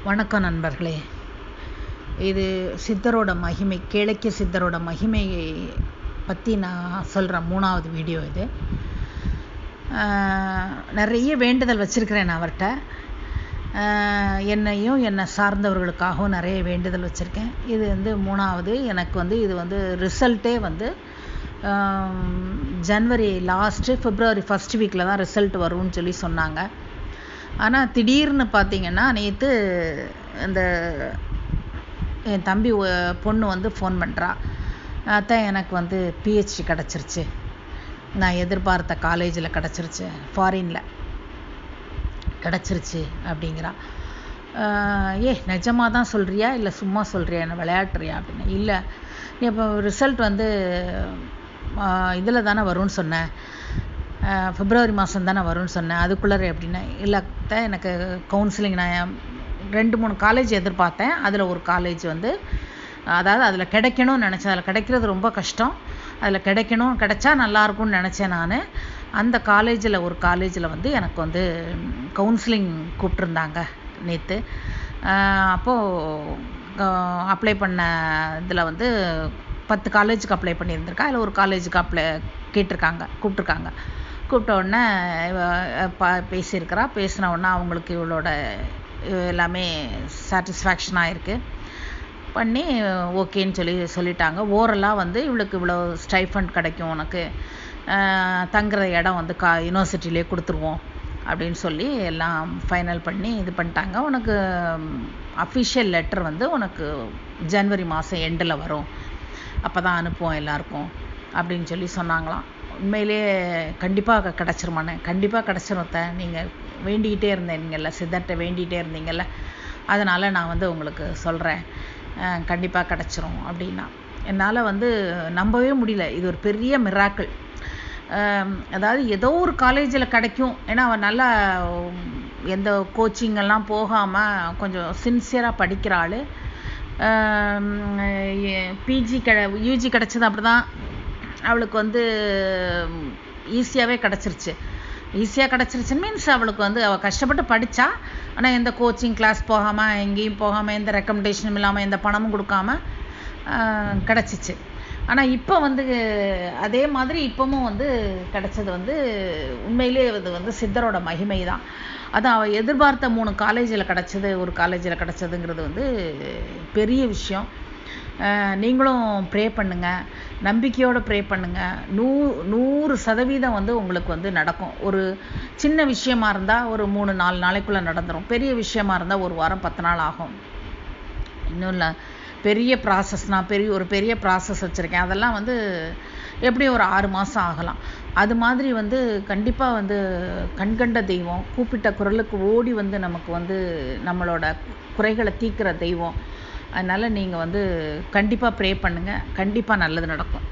வணக்கம் நண்பர்களே. இது சித்தரோட மகிமை, கேளக்கிய சித்தரோட மகிமையை பற்றி நான் சொல்கிற 3வது வீடியோ இது. நிறைய வேண்டுதல் வச்சுருக்கிறேன் நான் அவர்கிட்ட. என்னையும் என்னை சார்ந்தவர்களுக்காகவும் நிறைய வேண்டுதல் வச்சுருக்கேன். இது 3வது. எனக்கு இது ரிசல்ட்டே ஜனவரி லாஸ்ட்டு பிப்ரவரி ஃபஸ்ட் வீக்கில் தான் ரிசல்ட் வரும்னு சொல்லி சொன்னாங்க. ஆனால் திடீர்னு பார்த்திங்கன்னா நேற்று இந்த என் தம்பி பொண்ணு ஃபோன் பண்ணுறா. அதான் எனக்கு பிஹெச்டி கிடச்சிருச்சு, நான் எதிர்பார்த்த காலேஜில் கிடச்சிருச்சு, ஃபாரினில் கிடச்சிருச்சு அப்படிங்கிறா. நிஜமாக தான் சொல்கிறியா இல்லை சும்மா சொல்கிறியா, என்ன விளையாட்டுறியா அப்படின்னு. இல்லை, இப்போ ரிசல்ட் இதில் தானே வரும்னு சொன்னேன், பிப்ரவரி மாதம் தானே வரும்னு சொன்னேன், அதுக்குள்ளே அப்படின்னா. இல்லை தான், எனக்கு கவுன்சிலிங் நான் 2-3 காலேஜ் எதிர்பார்த்தேன். அதில் ஒரு காலேஜ் அதாவது அதில் கிடைக்கணும்னு நினச்சேன். அதில் கிடைக்கிறது ரொம்ப கஷ்டம், அதில் கிடைச்சா நல்லாயிருக்கும்னு நினச்சேன் நான். அந்த காலேஜில் ஒரு காலேஜில் எனக்கு கவுன்சிலிங் கூப்பிட்ருந்தாங்க நேற்று. அப்போது அப்ளை பண்ண இதில் 10 காலேஜுக்கு அப்ளை பண்ணியிருந்திருக்கா. அதில் ஒரு காலேஜுக்கு கூப்பிட்ருக்காங்க. கூப்பிட்ட உடனே பேசியிருக்கிறா. பேசின உடனே அவங்களுக்கு இவளோட எல்லாமே சாட்டிஸ்ஃபேக்ஷனாக இருக்குது பண்ணி ஓகேன்னு சொல்லிட்டாங்க. ஓரலாக இவளுக்கு இவ்வளோ ஸ்டைஃபண்ட் கிடைக்கும், உனக்கு தங்குற இடம் யூனிவர்சிட்டிலே கொடுத்துருவோம் அப்படின்னு சொல்லி எல்லாம் ஃபைனல் பண்ணி இது பண்ணிட்டாங்க. உனக்கு அஃபிஷியல் லெட்டர் உனக்கு ஜனவரி மாதம் எண்டில் வரும், அப்போ தான் அனுப்புவோம் எல்லாருக்கும் அப்படின்னு சொல்லி சொன்னாங்களாம். உண்மையிலே கண்டிப்பாக கிடச்சிருமானே. கண்டிப்பாக கிடச்சிரும். நீங்கள் வேண்டிக்கிட்டே இருந்தீங்கல்ல, சித்தர்கிட்ட வேண்டிகிட்டே இருந்தீங்கல்ல, அதனால் நான் உங்களுக்கு சொல்கிறேன், கண்டிப்பாக கிடச்சிரும் அப்படின்னா. என்னால் நம்பவே முடியல. இது ஒரு பெரிய மிராக்கிள். அதாவது ஏதோ ஒரு காலேஜில் கிடைக்கும். ஏன்னா அவன் நல்லா எந்த கோச்சிங்கெல்லாம் போகாமல் கொஞ்சம் சின்சியராக படிக்கிற ஆள். யூஜி கிடச்சது அப்படி தான். அவளுக்கு ஈஸியாகவே கிடச்சிருச்சு. ஈஸியாக கிடச்சிருச்சுன்னு மீன்ஸ் அவளுக்கு அவள் கஷ்டப்பட்டு படித்தா. ஆனால் எந்த கோச்சிங் கிளாஸ் போகாமல், எங்கேயும் போகாமல், எந்த ரெக்கமெண்டேஷனும் இல்லாமல், எந்த பணமும் கொடுக்காம கிடச்சிச்சு. ஆனால் இப்போ அதே மாதிரி இப்போவும் கிடச்சது உண்மையிலே அது சித்தரோட மகிமை தான். அது அவள் எதிர்பார்த்த 3 காலேஜில் கிடச்சது, ஒரு காலேஜில் கிடச்சதுங்கிறது பெரிய விஷயம். நீங்களும் ப்ரே பண்ணுங்கள், நம்பிக்கையோடு ப்ரே பண்ணுங்கள். 100% உங்களுக்கு நடக்கும். ஒரு சின்ன விஷயமா இருந்தால் ஒரு 3-4 நாளைக்குள்ளே நடந்துடும். பெரிய விஷயமா இருந்தால் 1 வாரம் 10 நாள் ஆகும். இன்னும் இல்லை, பெரிய ப்ராசஸ்னால் ஒரு பெரிய ப்ராசஸ் வச்சுருக்கேன். அதெல்லாம் எப்படியும் ஒரு 6 மாதம் ஆகலாம். அது மாதிரி கண்டிப்பாக கண்கண்ட தெய்வம், கூப்பிட்ட குரலுக்கு ஓடி நமக்கு நம்மளோட குறைகளை தீர்க்கிற தெய்வம். அதனால் நீங்கள் கண்டிப்பாக ப்ரே பண்ணுங்கள், கண்டிப்பாக நல்லது நடக்கும்.